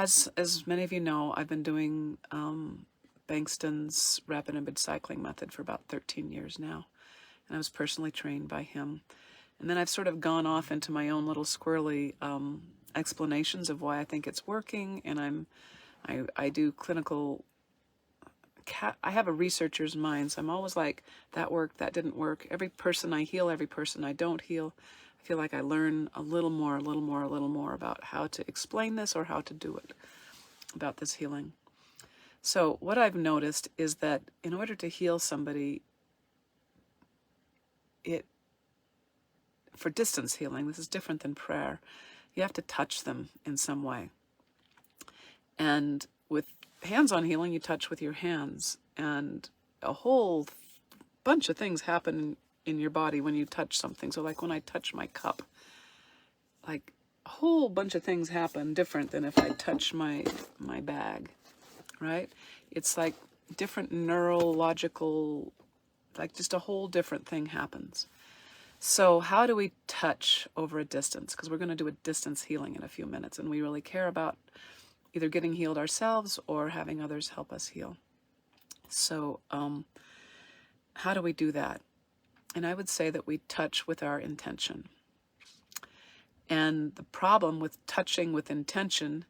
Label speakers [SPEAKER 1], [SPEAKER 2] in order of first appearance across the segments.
[SPEAKER 1] As many of you know, I've been doing Bengston's rapid and cycling method for about 13 years now, and I was personally trained by him. And then I've sort of gone off into my own little squirrely explanations of why I think it's working, and I do clinical. I have a researcher's mind, so I'm always like, that worked, that didn't work. Every person I heal, every person I don't heal, I feel like I learn a little more about how to explain this or how to do it, about this healing. So what I've noticed is that in order to heal somebody, for distance healing, this is different than prayer, you have to touch them in some way. And with hands-on healing, you touch with your hands, and a whole bunch of things happen in your body when you touch something. So like when I touch my cup, like a whole bunch of things happen different than if I touch my bag, right? It's like different neurological, like just a whole different thing happens. So how do we touch over a distance? Because we're going to do a distance healing in a few minutes, and we really care about either getting healed ourselves or having others help us heal. So how do we do that? And I would say that we touch with our intention. And the problem with touching with intention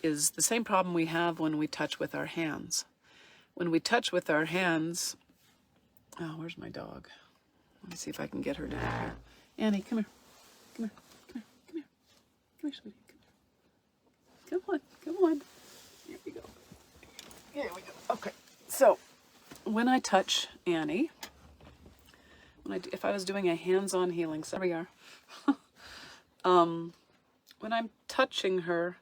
[SPEAKER 1] is the same problem we have when we touch with our hands. When we touch with our hands, oh, where's my dog? Let me see if I can get her down here. Annie, come here. Come here. Come here. Come here. Come here, sweetie. Come on. Come on. Here we go. Here we go. Okay. So when I touch Annie, if I was doing a hands-on healing, so there we are. When I'm touching her,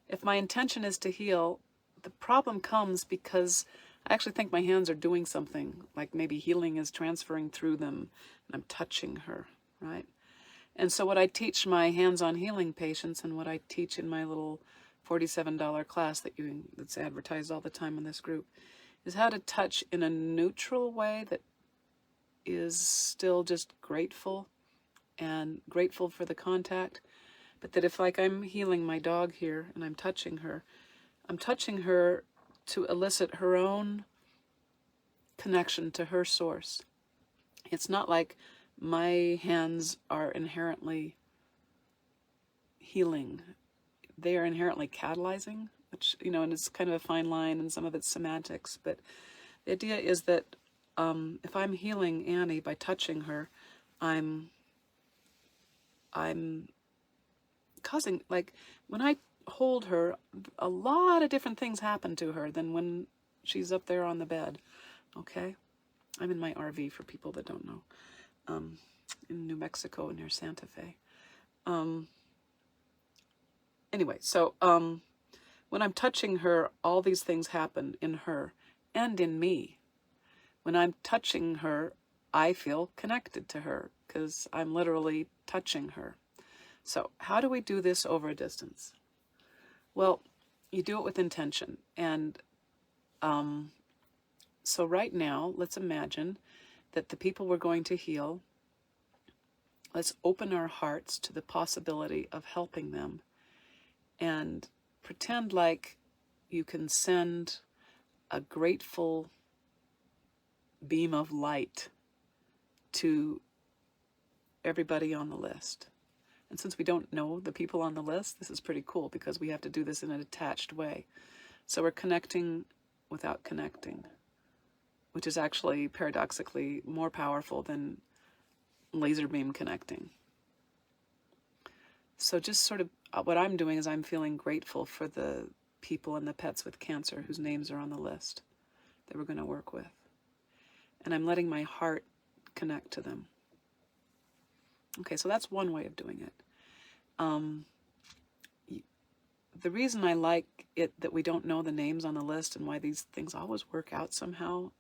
[SPEAKER 1] if my intention is to heal, the problem comes because I actually think my hands are doing something, like maybe healing is transferring through them, and I'm touching her, right? And so what I teach my hands-on healing patients, and what I teach in my little $47 class that's advertised all the time in this group, is how to touch in a neutral way that is still just grateful, and grateful for the contact, but that if, like, I'm healing my dog here and I'm touching her to elicit her own connection to her source. It's not like my hands are inherently healing. They are inherently catalyzing, which, and it's kind of a fine line, and some of it's semantics, but the idea is that if I'm healing Annie by touching her, I'm causing, like, when I hold her, a lot of different things happen to her than when she's up there on the bed, okay? I'm in my RV, for people that don't know, in New Mexico near Santa Fe. Anyway, so when I'm touching her, all these things happen in her and in me. When I'm touching her, I feel connected to her because I'm literally touching her. So how do we do this over a distance? Well, you do it with intention. And so right now, let's imagine that the people we're going to heal, let's open our hearts to the possibility of helping them, and pretend like you can send a grateful beam of light to everybody on the list. And since we don't know the people on the list, this is pretty cool because we have to do this in a detached way. So we're connecting without connecting, which is actually paradoxically more powerful than laser beam connecting. So just sort of what I'm doing is I'm feeling grateful for the people and the pets with cancer whose names are on the list that we're going to work with. And I'm letting my heart connect to them. Okay, so that's one way of doing it. The reason I like it that we don't know the names on the list and why these things always work out somehow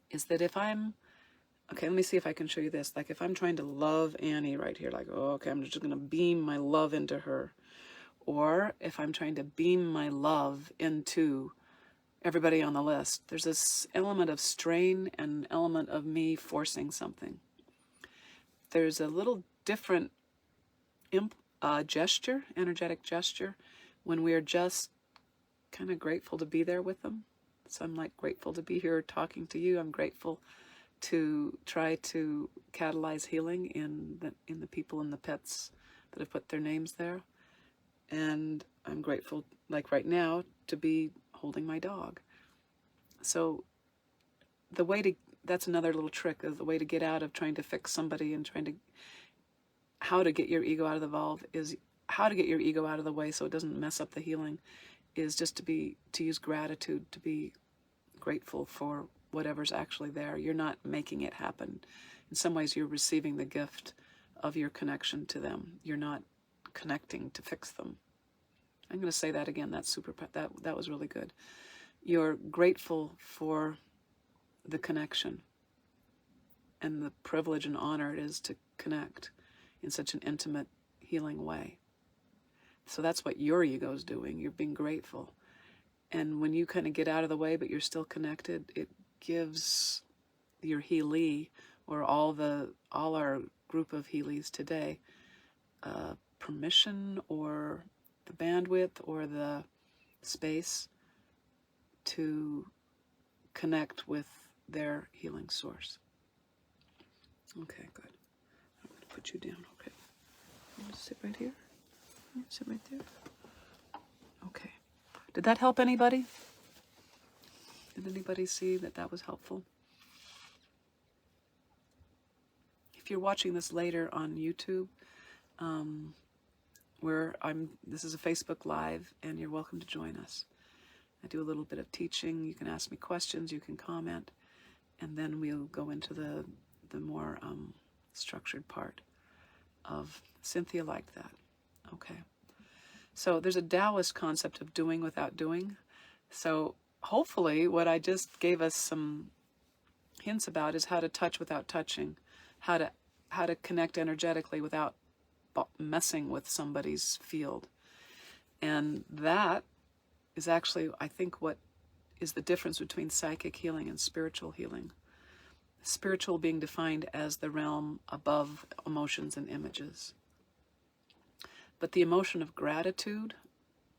[SPEAKER 1] is that if I'm, okay, let me see if I can show you this. Like if I'm trying to love Annie right here, like, oh, okay, I'm just going to beam my love into her. Or if I'm trying to beam my love into everybody on the list, there's this element of strain and element of me forcing something. There's a little different gesture, energetic gesture, when we are just kind of grateful to be there with them. So I'm like grateful to be here talking to you. I'm grateful to try to catalyze healing in the people and the pets that have put their names there. And I'm grateful, like right now, to be holding my dog. So the way to, that's another little trick, is the way to get out of trying to fix somebody and how to get your ego out of the valve is how to get your ego out of the way so it doesn't mess up the healing, is just to use gratitude, to be grateful for whatever's actually there. You're not making it happen. In some ways, you're receiving the gift of your connection to them. You're not connecting to fix them. I'm going to say that again. That's super. That was really good. You're grateful for the connection and the privilege and honor it is to connect in such an intimate, healing way. So that's what your ego's doing. You're being grateful. And when you kind of get out of the way, but you're still connected, it gives your healee, or all our group of healees today, permission or the bandwidth or the space to connect with their healing source. Okay, good. I'm going to put you down, okay? I'm going to sit right here. Sit right there. Okay. Did that help anybody? Did anybody see that was helpful? If you're watching this later on YouTube, this is a Facebook Live, and you're welcome to join us. I do a little bit of teaching. You can ask me questions, you can comment, and then we'll go into the more structured part of 𝗙𝗵𝗆 liked that. Okay. So there's a Taoist concept of doing without doing. So hopefully what I just gave us some hints about is how to touch without touching, how to connect energetically without messing with somebody's field. And that is actually, I think, what is the difference between psychic healing and spiritual healing. Spiritual being defined as the realm above emotions and images. But the emotion of gratitude,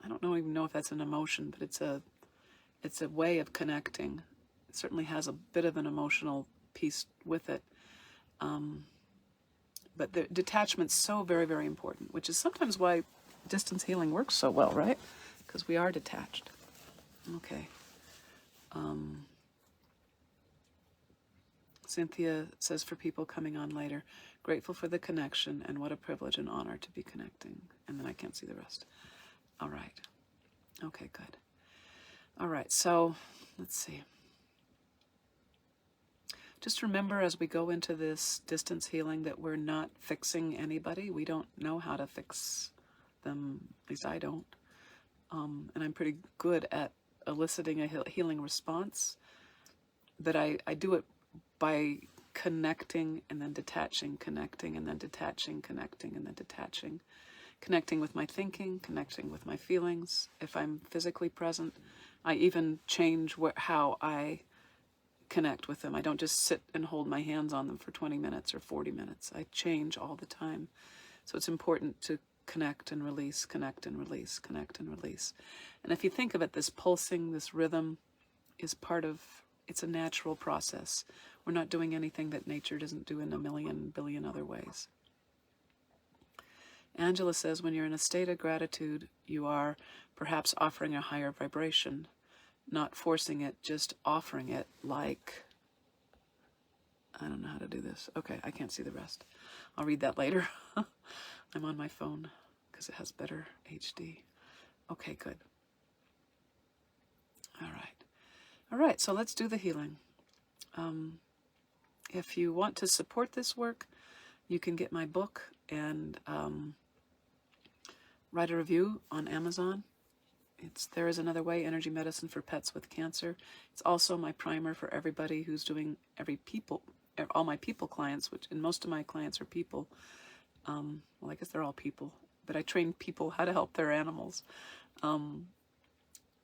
[SPEAKER 1] I don't even know if that's an emotion, but it's a way of connecting. It certainly has a bit of an emotional piece with it. But the detachament's so very, very important, which is sometimes why distance healing works so well, right? Because we are detached. Okay. 𝗙𝗵𝗆 says, for people coming on later, grateful for the connection and what a privilege and honor to be connecting. And then I can't see the rest. All right. Okay, good. All right, so let's see. Just remember as we go into this distance healing that we're not fixing anybody. We don't know how to fix them, at least I don't. And I'm pretty good at eliciting a healing response, but I do it by connecting and then detaching, connecting and then detaching, connecting and then detaching, connecting with my thinking, connecting with my feelings. If I'm physically present, I even change how I connect with them. I don't just sit and hold my hands on them for 20 minutes or 40 minutes. I change all the time. So it's important to connect and release, connect and release, connect and release. And if you think of it, this pulsing, this rhythm is it's a natural process. We're not doing anything that nature doesn't do in a million, billion other ways. Angela says, when you're in a state of gratitude, you are perhaps offering a higher vibration, not forcing it, just offering it like, I don't know how to do this. Okay, I can't see the rest. I'll read that later. I'm on my phone because it has better HD. Okay, good. All right. All right, so let's do the healing. If you want to support this work, you can get my book and write a review on Amazon. There Is Another Way, Energy Medicine for Pets with Cancer. It's also my primer for everybody who's doing all my people clients, and most of my clients are people. Well, I guess they're all people, but I train people how to help their animals.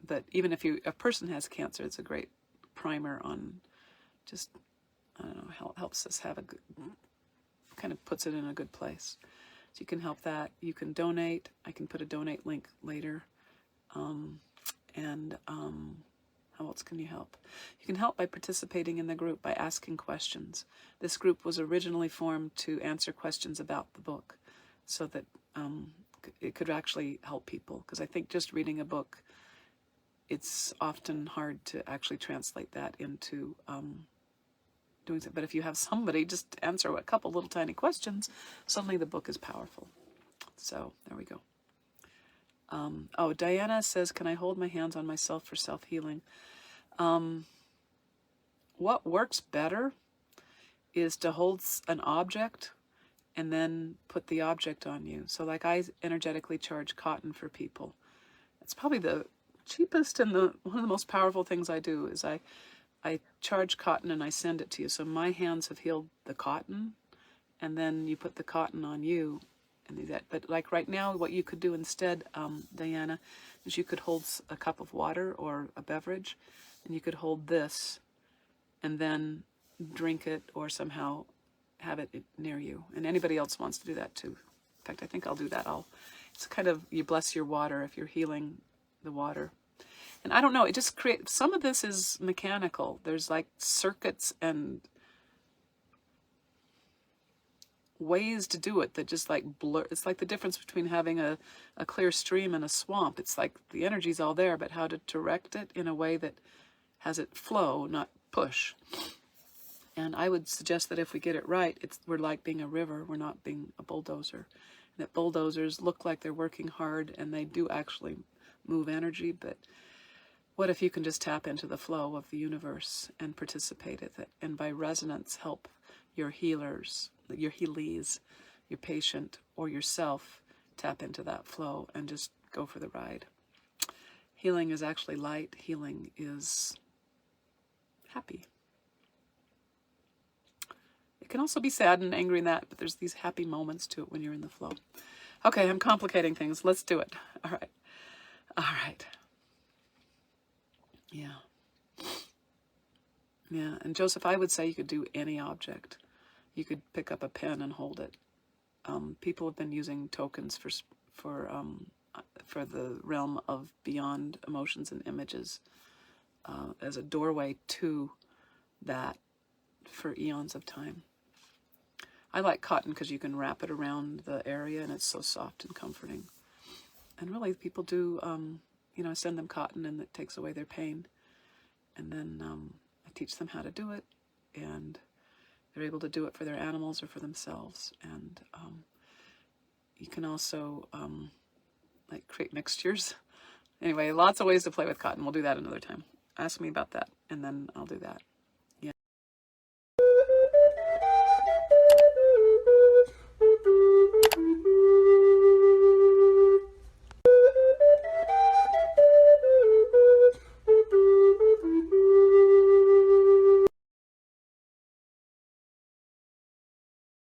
[SPEAKER 1] But even if a person has cancer, it's a great primer on just, I don't know, helps us have a good, kind of puts it in a good place. So you can help that. You can donate. I can put a donate link later. How else can you help? You can help by participating in the group, by asking questions. This group was originally formed to answer questions about the book so that it could actually help people. Because I think just reading a book, it's often hard to actually translate that into doing something. But if you have somebody just answer a couple little tiny questions, suddenly the book is powerful. So there we go. Oh, Diana says, can I hold my hands on myself for self-healing? What works better is to hold an object and then put the object on you. So like I energetically charge cotton for people. It's probably the cheapest and one of the most powerful things I do is I charge cotton and I send it to you. So my hands have healed the cotton, and then you put the cotton on you. And do that. But like right now, what you could do instead, Diana, is you could hold a cup of water or a beverage, and you could hold this and then drink it or somehow have it near you. And anybody else wants to do that too. In fact, I think I'll do that. It's kind of, you bless your water if you're healing the water. And I don't know, it just creates, some of this is mechanical. There's like circuits and ways to do it that just like blur. It's like the difference between having a clear stream and a swamp. It's like the energy's all there, but how to direct it in a way that has it flow, not push. And I would suggest that if we get it right, we're like being a river, we're not being a bulldozer. And that bulldozers look like they're working hard and they do actually move energy, but what if you can just tap into the flow of the universe and participate in it, and by resonance help your healers, your healees, your patient, or yourself tap into that flow and just go for the ride. Healing is actually light. Healing is happy. It can also be sad and angry in that, but there's these happy moments to it when you're in the flow. Okay, I'm complicating things. Let's do it. All right. All right. Yeah. Yeah, and Joseph, I would say you could do any object. You could pick up a pen and hold it. People have been using tokens for the realm of beyond emotions and images as a doorway to that for eons of time. I like cotton because you can wrap it around the area and it's so soft and comforting. And really, people do, I send them cotton and it takes away their pain. And then I teach them how to do it, and they're able to do it for their animals or for themselves. And you can also like create mixtures. Anyway, lots of ways to play with cotton. We'll do that another time. Ask me about that, and then I'll do that.